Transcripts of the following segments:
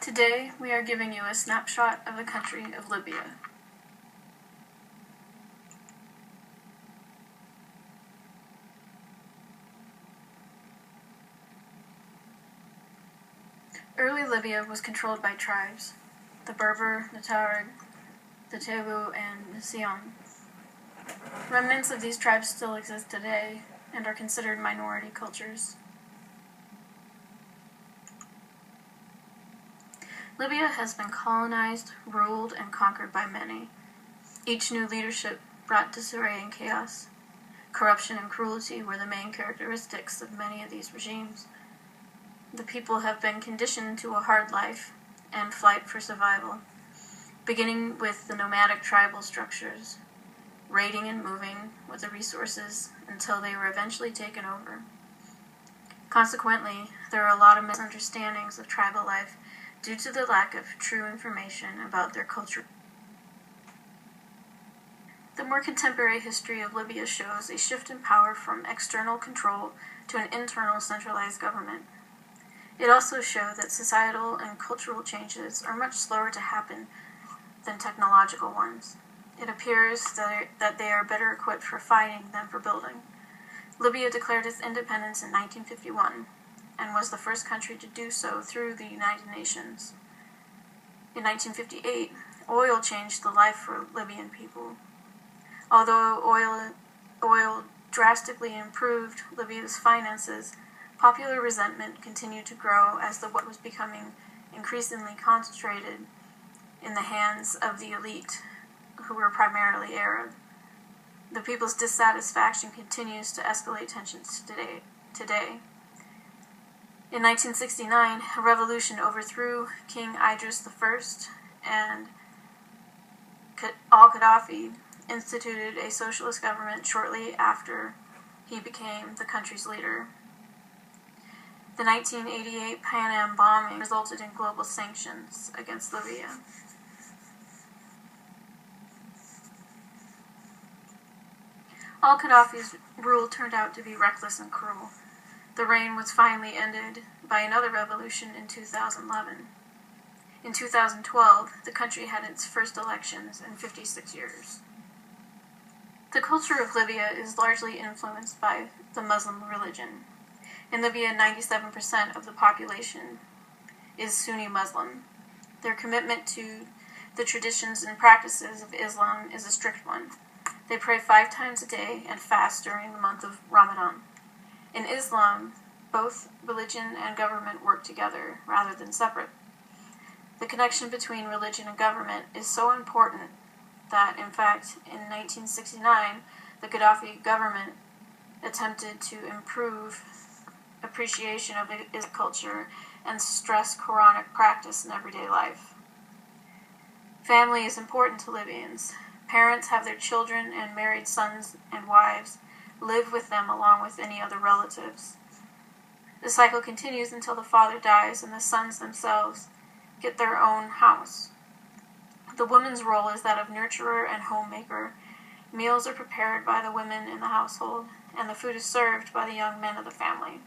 Today, we are giving you a snapshot of the country of Libya. Early Libya was controlled by tribes: the Berber, the Tuareg, the Tebu, and the Sion. Remnants of these tribes still exist today and are considered minority cultures. Libya has been colonized, ruled, and conquered by many. Each new leadership brought disarray and chaos. Corruption and cruelty were the main characteristics of many of these regimes. The people have been conditioned to a hard life and flight for survival, beginning with the nomadic tribal structures, raiding and moving with the resources until they were eventually taken over. Consequently, there are a lot of misunderstandings of tribal life due to the lack of true information about their culture. The more contemporary history of Libya shows a shift in power from external control to an internal centralized government. It also shows that societal and cultural changes are much slower to happen than technological ones. It appears that they are better equipped for fighting than for building. Libya declared its independence in 1951 and was the first country to do so through the United Nations. In 1958, oil changed the life for Libyan people. Although oil drastically improved Libya's finances, popular resentment continued to grow as the war was becoming increasingly concentrated in the hands of the elite, who were primarily Arab. The people's dissatisfaction continues to escalate tensions today. In 1969, a revolution overthrew King Idris I, and al-Gaddafi instituted a socialist government shortly after he became the country's leader. The 1988 Pan Am bombing resulted in global sanctions against Libya. Al-Gaddafi's rule turned out to be reckless and cruel. The reign was finally ended by another revolution in 2011. In 2012, the country had its first elections in 56 years. The culture of Libya is largely influenced by the Muslim religion. In Libya, 97% of the population is Sunni Muslim. Their commitment to the traditions and practices of Islam is a strict one. They pray 5 times a day and fast during the month of Ramadan. In Islam, both religion and government work together rather than separate. The connection between religion and government is so important that, in fact, in 1969, the Gaddafi government attempted to improve appreciation of Islamic culture and stress Quranic practice in everyday life. Family is important to Libyans. Parents have their children and married sons and wives live with them along with any other relatives. The cycle continues until the father dies and the sons themselves get their own house. The woman's role is that of nurturer and homemaker. Meals are prepared by the women in the household, and the food is served by the young men of the family.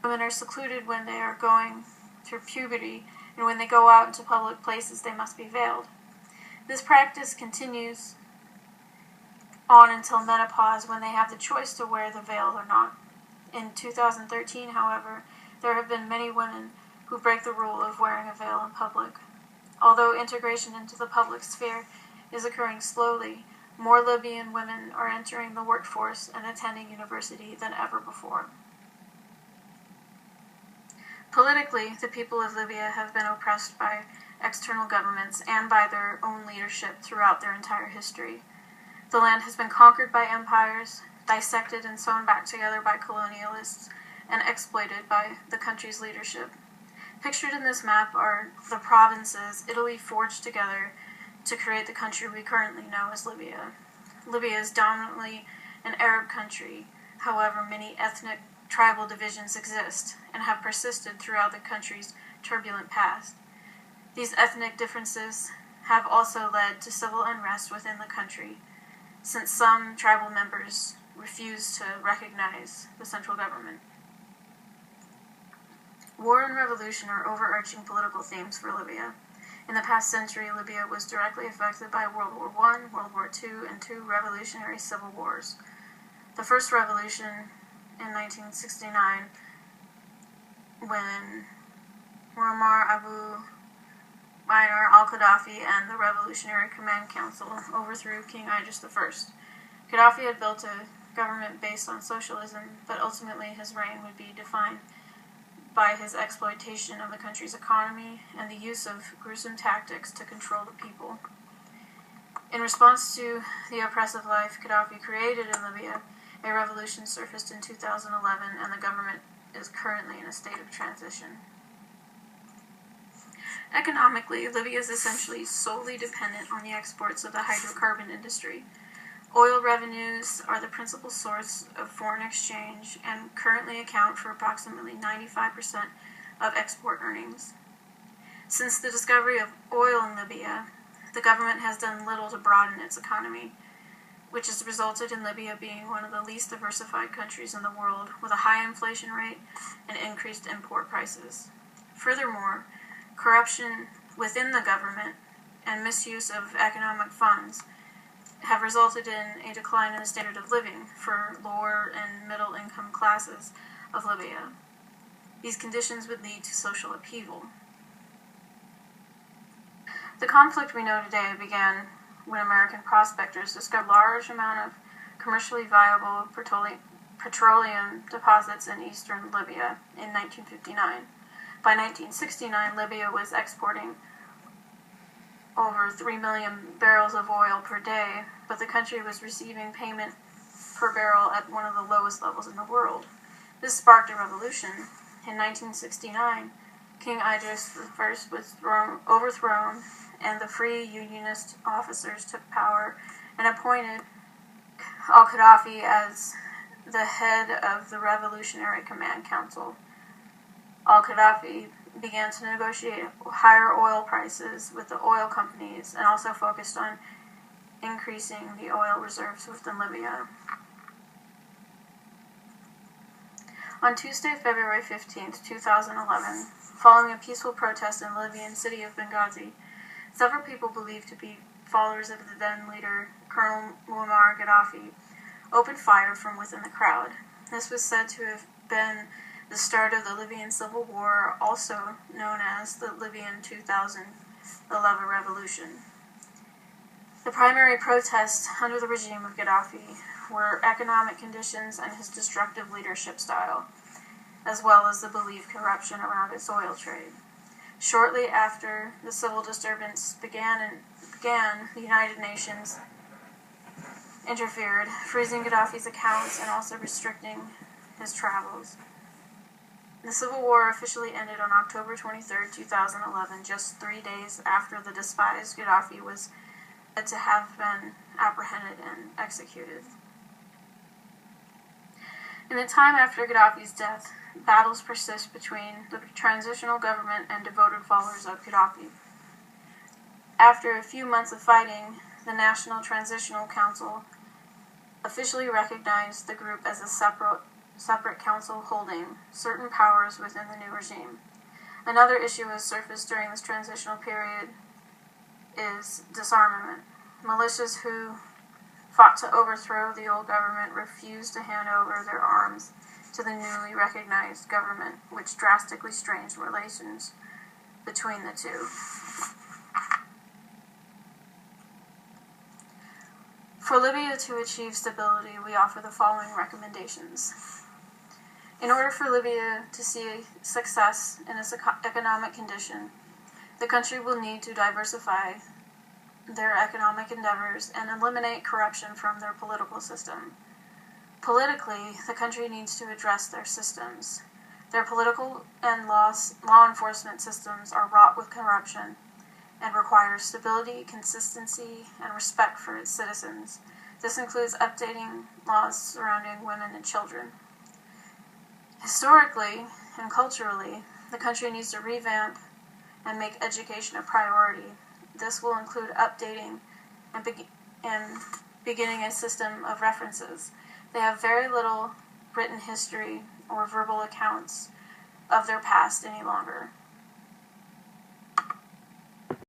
Women are secluded when they are going through puberty, and when they go out into public places they must be veiled. This practice continues on until menopause, when they have the choice to wear the veil or not. In 2013, however, there have been many women who break the rule of wearing a veil in public. Although integration into the public sphere is occurring slowly, more Libyan women are entering the workforce and attending university than ever before. Politically, the people of Libya have been oppressed by external governments and by their own leadership throughout their entire history. The land has been conquered by empires, dissected and sewn back together by colonialists, and exploited by the country's leadership. Pictured in this map are the provinces Italy forged together to create the country we currently know as Libya. Libya is dominantly an Arab country. However, many ethnic tribal divisions exist and have persisted throughout the country's turbulent past. These ethnic differences have also led to civil unrest within the country, since some tribal members refuse to recognize the central government. War and revolution are overarching political themes for Libya. In the past century, Libya was directly affected by World War I, World War II, and two revolutionary civil wars. The first revolution in 1969, when Muammar Abu Manar al-Gaddafi and the Revolutionary Command Council overthrew King Idris I. Gaddafi had built a government based on socialism, but ultimately his reign would be defined by his exploitation of the country's economy and the use of gruesome tactics to control the people. In response to the oppressive life Gaddafi created in Libya, a revolution surfaced in 2011, and the government is currently in a state of transition. Economically, Libya is essentially solely dependent on the exports of the hydrocarbon industry. Oil revenues are the principal source of foreign exchange and currently account for approximately 95% of export earnings. Since the discovery of oil in Libya, the government has done little to broaden its economy, which has resulted in Libya being one of the least diversified countries in the world, with a high inflation rate and increased import prices. Furthermore, corruption within the government and misuse of economic funds have resulted in a decline in the standard of living for lower and middle income classes of Libya. These conditions would lead to social upheaval. The conflict we know today began when American prospectors discovered a large amount of commercially viable petroleum deposits in eastern Libya in 1959. By 1969, Libya was exporting over 3 million barrels of oil per day, but the country was receiving payment per barrel at one of the lowest levels in the world. This sparked a revolution. In 1969, King Idris I was overthrown, and the free unionist officers took power and appointed al-Gaddafi as the head of the Revolutionary Command Council. Al-Gaddafi began to negotiate higher oil prices with the oil companies and also focused on increasing the oil reserves within Libya. On Tuesday, February 15, 2011, following a peaceful protest in the Libyan city of Benghazi, several people believed to be followers of the then leader, Colonel Muammar Gaddafi, opened fire from within the crowd. This was said to have been the start of the Libyan Civil War, also known as the Libyan 2011 Revolution. The primary protests under the regime of Gaddafi were economic conditions and his destructive leadership style, as well as the believed corruption around its oil trade. Shortly after the civil disturbance began, the United Nations interfered, freezing Gaddafi's accounts and also restricting his travels. The Civil War officially ended on October 23, 2011, just 3 days after the despised Gaddafi was said to have been apprehended and executed. In the time after Gaddafi's death, battles persist between the transitional government and devoted followers of Gaddafi. After a few months of fighting, the National Transitional Council officially recognized the group as a separate council holding certain powers within the new regime. Another issue has surfaced during this transitional period is disarmament. Militias who fought to overthrow the old government refused to hand over their arms to the newly recognized government, which drastically strained relations between the two. For Libya to achieve stability, we offer the following recommendations. In order for Libya to see success in its economic condition, the country will need to diversify their economic endeavors and eliminate corruption from their political system. Politically, the country needs to address their systems. Their political and law enforcement systems are wrought with corruption and require stability, consistency, and respect for its citizens. This includes updating laws surrounding women and children. Historically and culturally, the country needs to revamp and make education a priority. This will include updating and beginning a system of references. They have very little written history or verbal accounts of their past any longer.